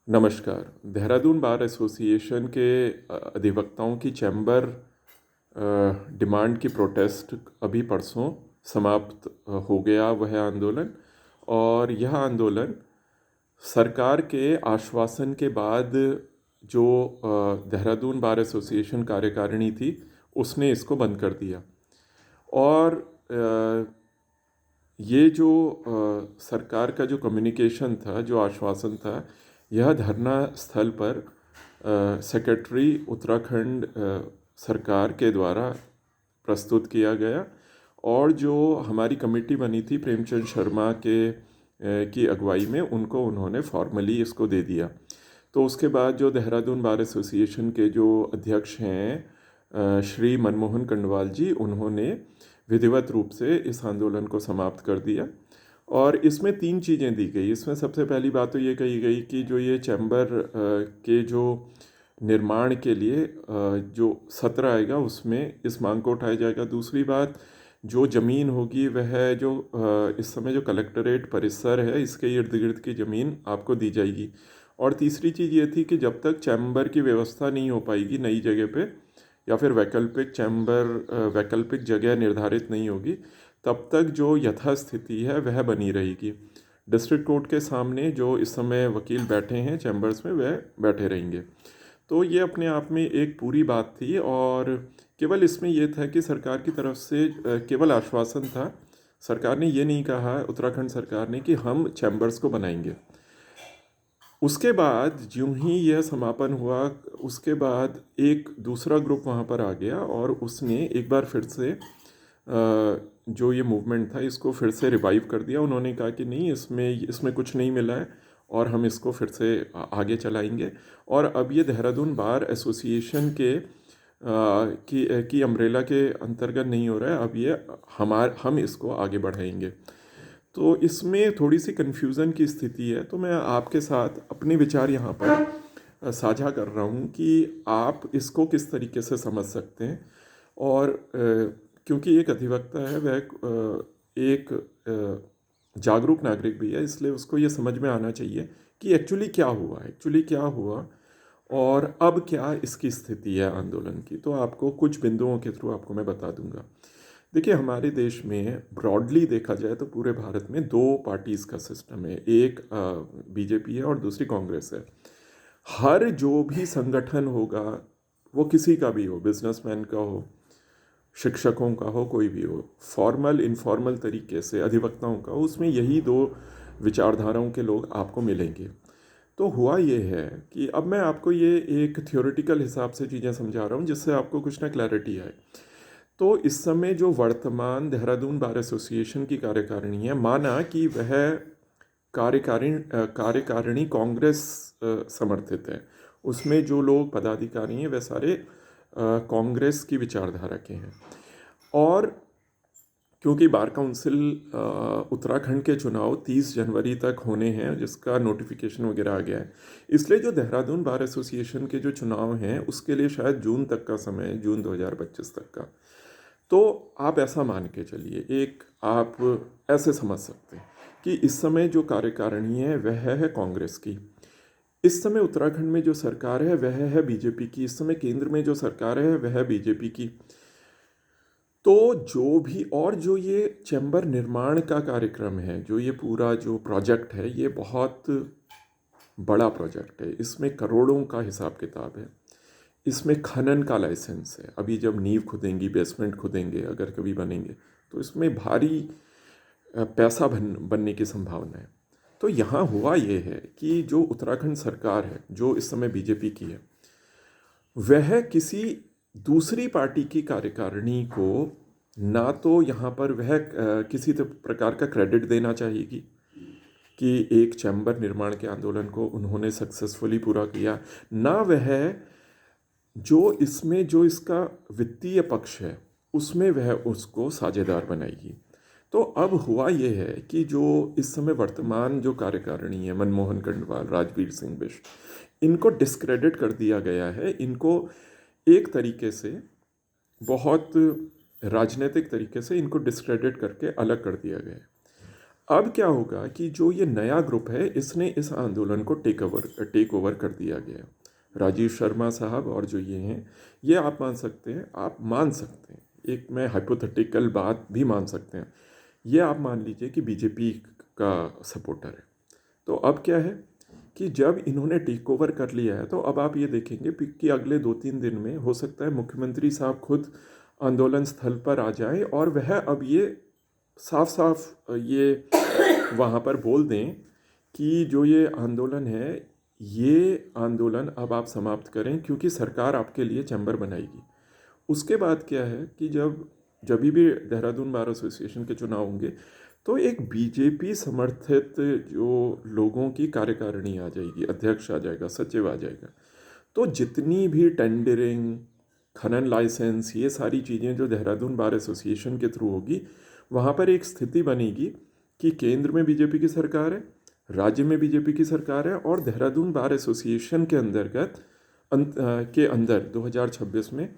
नमस्कार। Dehradun bar association के अधिवक्ताओं की चैम्बर डिमांड की प्रोटेस्ट अभी परसों समाप्त हो गया वह आंदोलन। और यह आंदोलन सरकार के आश्वासन के बाद जो देहरादून बार एसोसिएशन कार्यकारिणी थी उसने इसको बंद कर दिया। और ये जो सरकार का जो कम्युनिकेशन था, जो आश्वासन था, यह धरना स्थल पर सेक्रेटरी उत्तराखंड सरकार के द्वारा प्रस्तुत किया गया। और जो हमारी कमेटी बनी थी प्रेमचंद शर्मा की अगुवाई में, उनको उन्होंने फॉर्मली इसको दे दिया। तो उसके बाद जो देहरादून बार एसोसिएशन के जो अध्यक्ष हैं श्री मनमोहन कंडवाल जी, उन्होंने विधिवत रूप से इस आंदोलन को समाप्त कर दिया। और इसमें तीन चीज़ें दी गई। इसमें सबसे पहली बात तो ये कही गई कि जो ये चैम्बर के जो निर्माण के लिए जो सत्र आएगा उसमें इस मांग को उठाया जाएगा। दूसरी बात, जो ज़मीन होगी वह जो इस समय जो कलेक्टरेट परिसर है इसके इर्द गिर्द की ज़मीन आपको दी जाएगी। और तीसरी चीज़ ये थी कि जब तक चैम्बर की व्यवस्था नहीं हो पाएगी नई जगह पे, या फिर वैकल्पिक जगह निर्धारित नहीं होगी, तब तक जो यथास्थिति है वह बनी रहेगी। डिस्ट्रिक्ट कोर्ट के सामने जो इस समय वकील बैठे हैं चैम्बर्स में, वह बैठे रहेंगे। तो ये अपने आप में एक पूरी बात थी। और केवल इसमें यह था कि सरकार की तरफ से केवल आश्वासन था। सरकार ने ये नहीं कहा, उत्तराखंड सरकार ने, कि हम चैम्बर्स को बनाएंगे। उसके बाद यूं ही यह समापन हुआ, उसके बाद एक दूसरा ग्रुप वहाँ पर आ गया और उसने एक बार फिर से जो ये मूवमेंट था इसको फिर से रिवाइव कर दिया। उन्होंने कहा कि नहीं, इसमें कुछ नहीं मिला है और हम इसको फिर से आगे चलाएंगे। और अब ये देहरादून बार एसोसिएशन की अम्ब्रेला के अंतर्गत नहीं हो रहा है, अब ये हम इसको आगे बढ़ाएंगे। तो इसमें थोड़ी सी कन्फ्यूज़न की स्थिति है। तो मैं आपके साथ अपने विचार यहाँ पर साझा कर रहा हूँ कि आप इसको किस तरीके से समझ सकते हैं। और क्योंकि एक अधिवक्ता है वह एक जागरूक नागरिक भी है, इसलिए उसको ये समझ में आना चाहिए कि एक्चुअली क्या हुआ और अब क्या इसकी स्थिति है आंदोलन की। तो आपको कुछ बिंदुओं के थ्रू आपको मैं बता दूंगा। देखिए, हमारे देश में ब्रॉडली देखा जाए तो पूरे भारत में दो पार्टीज़ का सिस्टम है। एक बीजेपी है और दूसरी कांग्रेस है। हर जो भी संगठन होगा, वो किसी का भी हो, बिजनेसमैन का हो, शिक्षकों का हो, कोई भी हो, फॉर्मल इनफॉर्मल तरीके से अधिवक्ताओं का हो, उसमें यही दो विचारधाराओं के लोग आपको मिलेंगे। तो हुआ ये है कि अब मैं आपको ये एक थ्योरेटिकल हिसाब से चीज़ें समझा रहा हूँ जिससे आपको कुछ ना क्लैरिटी आए। तो इस समय जो वर्तमान देहरादून बार एसोसिएशन की कार्यकारिणी है, माना कि वह कार्यकारिणी कांग्रेस समर्थित है, उसमें जो लोग पदाधिकारी हैं वह सारे कांग्रेस की विचारधारा के हैं। और क्योंकि बार काउंसिल उत्तराखंड के चुनाव 30 जनवरी तक होने हैं, जिसका नोटिफिकेशन वगैरह आ गया है, इसलिए जो देहरादून बार एसोसिएशन के जो चुनाव हैं उसके लिए शायद जून तक का समय है, जून 2025 तक का। तो आप ऐसा मान के चलिए, एक आप ऐसे समझ सकते हैं कि इस समय जो कार्यकारिणी है वह है कांग्रेस की। इस समय उत्तराखंड में जो सरकार है वह है बीजेपी की। इस समय केंद्र में जो सरकार है वह है बीजेपी की। तो जो भी, और जो ये चैम्बर निर्माण का कार्यक्रम है, जो ये पूरा जो प्रोजेक्ट है, ये बहुत बड़ा प्रोजेक्ट है। इसमें करोड़ों का हिसाब किताब है। इसमें खनन का लाइसेंस है। अभी जब नींव खुदेंगी, बेसमेंट खुदेंगे, अगर कभी बनेंगे, तो इसमें भारी पैसा बनने की संभावना है। तो यहाँ हुआ ये है कि जो उत्तराखंड सरकार है, जो इस समय बीजेपी की है, वह किसी दूसरी पार्टी की कार्यकारिणी को ना तो यहाँ पर वह किसी प्रकार का क्रेडिट देना चाहेगी कि एक चैम्बर निर्माण के आंदोलन को उन्होंने सक्सेसफुली पूरा किया, ना वह जो इसमें जो इसका वित्तीय पक्ष है उसमें वह उसको साझेदार बनाएगी। तो अब हुआ यह है कि जो इस समय वर्तमान जो कार्यकारिणी है, मनमोहन कंडवाल, राजवीर सिंह बिष्ट, इनको डिस्क्रेडिट कर दिया गया है। इनको एक तरीके से, बहुत राजनीतिक तरीके से इनको डिस्क्रेडिट करके अलग कर दिया गया है। अब क्या होगा कि जो ये नया ग्रुप है इसने इस आंदोलन को टेक ओवर कर दिया गया। राजीव शर्मा साहब और जो ये हैं, ये आप मान सकते हैं, आप मान सकते हैं, एक मैं हाइपोथेटिकल बात भी मान सकते हैं, ये आप मान लीजिए कि बीजेपी का सपोर्टर है। तो अब क्या है कि जब इन्होंने टेक ओवर कर लिया है तो अब आप ये देखेंगे कि अगले 2-3 दिन में हो सकता है मुख्यमंत्री साहब खुद आंदोलन स्थल पर आ जाएं और वह अब ये साफ साफ ये वहाँ पर बोल दें कि जो ये आंदोलन है, ये आंदोलन अब आप समाप्त करें क्योंकि सरकार आपके लिए चैम्बर बनाएगी। उसके बाद क्या है कि जब भी देहरादून बार एसोसिएशन के चुनाव होंगे तो एक बीजेपी समर्थित जो लोगों की कार्यकारिणी आ जाएगी, अध्यक्ष आ जाएगा, सचिव आ जाएगा। तो जितनी भी टेंडरिंग, खनन लाइसेंस, ये सारी चीज़ें जो देहरादून बार एसोसिएशन के थ्रू होगी, वहाँ पर एक स्थिति बनेगी कि केंद्र में बीजेपी की सरकार है, राज्य में बीजेपी की सरकार है और देहरादून बार एसोसिएशन के अंतर्गत के अंदर 2026 में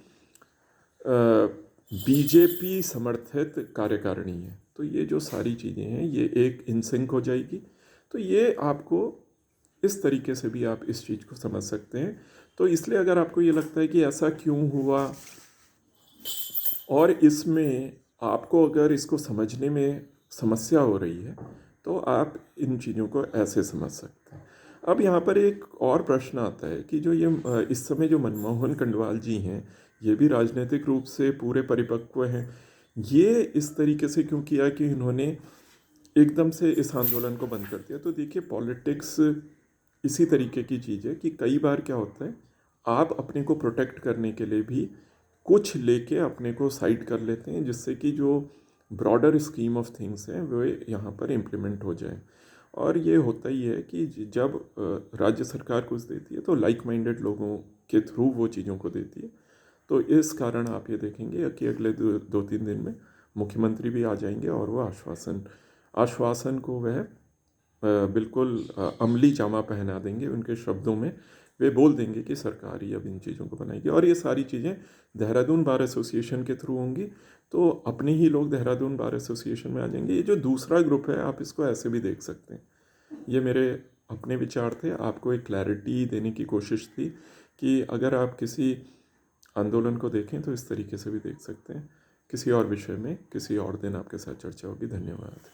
बीजेपी समर्थित कार्यकारिणी है। तो ये जो सारी चीज़ें हैं ये एक इनसिंक हो जाएगी। तो ये आपको इस तरीके से भी आप इस चीज़ को समझ सकते हैं। तो इसलिए अगर आपको ये लगता है कि ऐसा क्यों हुआ और इसमें आपको अगर इसको समझने में समस्या हो रही है तो आप इन चीज़ों को ऐसे समझ सकते हैं। अब यहाँ पर एक और प्रश्न आता है कि जो ये इस समय जो मनमोहन कंडवाल जी हैं, ये भी राजनीतिक रूप से पूरे परिपक्व हैं। ये इस तरीके से क्यों किया कि इन्होंने एकदम से इस आंदोलन को बंद कर दिया। तो देखिए पॉलिटिक्स इसी तरीके की चीज़ है कि कई बार क्या होता है, आप अपने को प्रोटेक्ट करने के लिए भी कुछ लेके अपने को साइड कर लेते हैं जिससे कि जो ब्रॉडर स्कीम ऑफ थिंग्स हैं वो यहाँ पर इम्प्लीमेंट हो जाए। और ये होता ही है कि जब राज्य सरकार कुछ देती है तो लाइक माइंडेड लोगों के थ्रू वो चीज़ों को देती है। तो इस कारण आप ये देखेंगे कि अगले 2-3 दिन में मुख्यमंत्री भी आ जाएंगे और वो आश्वासन को वह बिल्कुल अमली जामा पहना देंगे। उनके शब्दों में वे बोल देंगे कि सरकार ही अब इन चीज़ों को बनाएगी और ये सारी चीज़ें देहरादून बार एसोसिएशन के थ्रू होंगी। तो अपने ही लोग देहरादून बार एसोसिएशन में आ जाएंगे। ये जो दूसरा ग्रुप है आप इसको ऐसे भी देख सकते हैं। ये मेरे अपने विचार थे, आपको एक क्लैरिटी देने की कोशिश थी कि अगर आप किसी आंदोलन को देखें तो इस तरीके से भी देख सकते हैं। किसी और विषय में किसी और दिन आपके साथ चर्चा होगी। धन्यवाद।